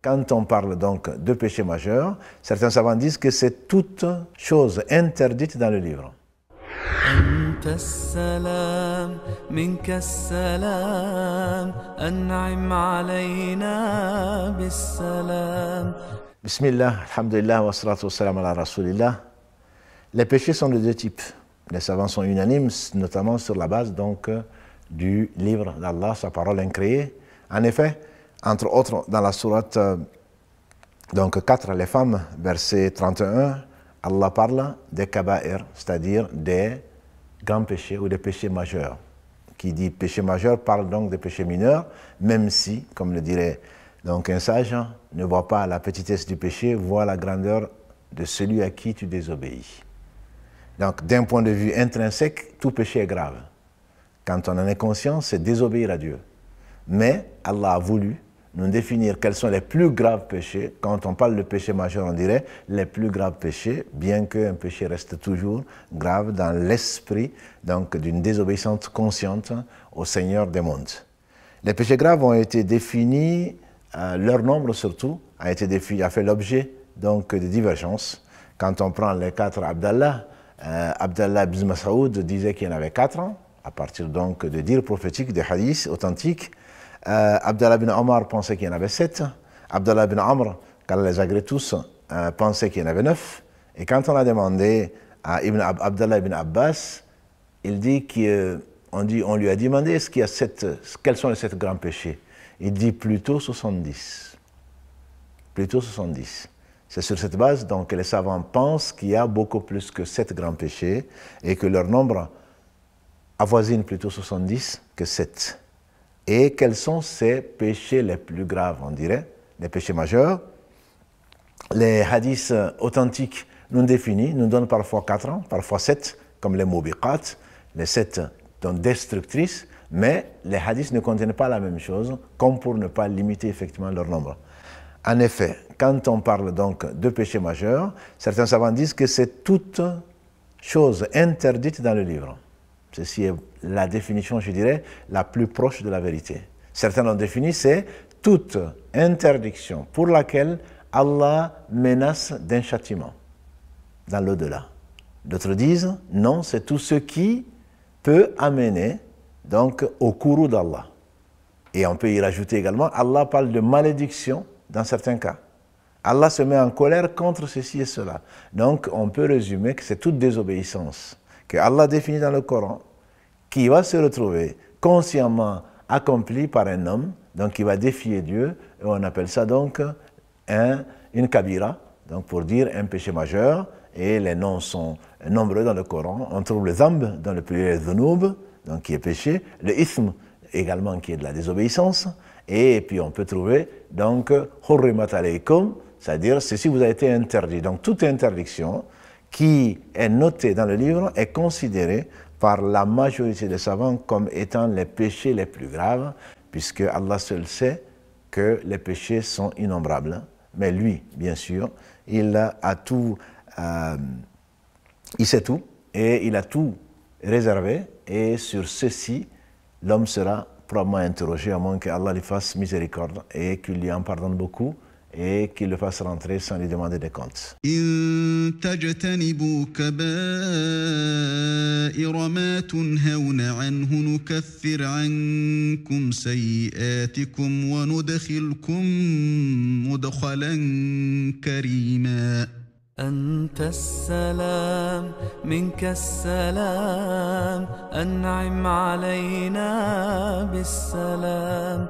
Quand on parle donc de péché majeur, certains savants disent que c'est toute chose interdite dans le livre. أنت السلام منك السلام أنعم علينا بالسلام. Bismillah, alhamdulillah, wa salatu wa salam ala rasulillah. Les péchés sont de deux types. Les savants sont unanimes, notamment sur la base donc du livre d'Allah, sa parole incréée. En effet, entre autres, dans la sourate donc 4, les femmes, verset 31, Allah parle des kaba'ir, c'est-à-dire des grands péchés ou des péchés majeurs. Qui dit péché majeur parle donc des péchés mineurs, même si, comme le dirait donc un sage, ne voit pas la petitesse du péché, voit la grandeur de celui à qui tu désobéis. Donc, d'un point de vue intrinsèque, tout péché est grave. Quand on en est conscient, c'est désobéir à Dieu. Mais Allah a voulu nous définir quels sont les plus graves péchés. Quand on parle de péché majeur, on dirait les plus graves péchés, bien qu'un péché reste toujours grave dans l'esprit donc d'une désobéissance consciente au Seigneur des mondes. Les péchés graves ont été définis, leur nombre surtout a fait l'objet donc de divergences. Quand on prend les 4 Abdallah, Abdallah ibn Mas'ud disait qu'il y en avait 4, à partir donc de dires prophétiques, des hadiths authentiques. Abdallah ibn Omar pensait qu'il y en avait 7. Abdallah ibn Amr, qu'Allah les agrée tous, pensait qu'il y en avait 9. Et quand on a demandé à Abdallah ibn Abbas, il dit on lui a demandé quels sont les 7 grands péchés. Il dit plutôt 70. Plutôt 70. C'est sur cette base donc, que les savants pensent qu'il y a beaucoup plus que 7 grands péchés et que leur nombre avoisine plutôt 70 que 7. Et quels sont ces péchés les plus graves, on dirait, les péchés majeurs? Les hadiths authentiques nous définissent, nous donnent parfois 4 ans, parfois 7, comme les mubiqat, les 7 destructrices, mais les hadiths ne contiennent pas la même chose, comme pour ne pas limiter effectivement leur nombre. En effet, quand on parle donc de péché majeur, certains savants disent que c'est toute chose interdite dans le livre. Ceci est la définition, je dirais, la plus proche de la vérité. Certains l'ont défini, c'est toute interdiction pour laquelle Allah menace d'un châtiment dans l'au-delà. D'autres disent, non, c'est tout ce qui peut amener donc au courroux d'Allah. Et on peut y rajouter également, Allah parle de malédiction dans certains cas. Allah se met en colère contre ceci et cela. Donc on peut résumer que c'est toute désobéissance que Allah définit dans le Coran, qui va se retrouver consciemment accompli par un homme, donc qui va défier Dieu, et on appelle ça donc une kabira, donc pour dire un péché majeur, et les noms sont nombreux dans le Coran. On trouve le zamb dans le pluriel dhunub, donc qui est péché, le ism également qui est de la désobéissance, et puis on peut trouver donc hurrimat alaykum, c'est-à-dire ceci vous a été interdit. Donc toute interdiction qui est notée dans le livre est considérée par la majorité des savants comme étant les péchés les plus graves, puisque Allah seul sait que les péchés sont innombrables. Mais lui, bien sûr, il a tout, il sait tout, et il a tout réservé, et sur ceci, l'homme sera probablement interrogé, à moins qu'Allah lui fasse miséricorde, et qu'il lui en pardonne beaucoup, et qu'il le fasse rentrer sans lui demander des comptes. إن تجتنبوا كبائر ما تنهون عنه نكفر عنكم سيئاتكم وندخلكم مدخلا كريما. أنت السلام منك السلام أنعم علينا بالسلام.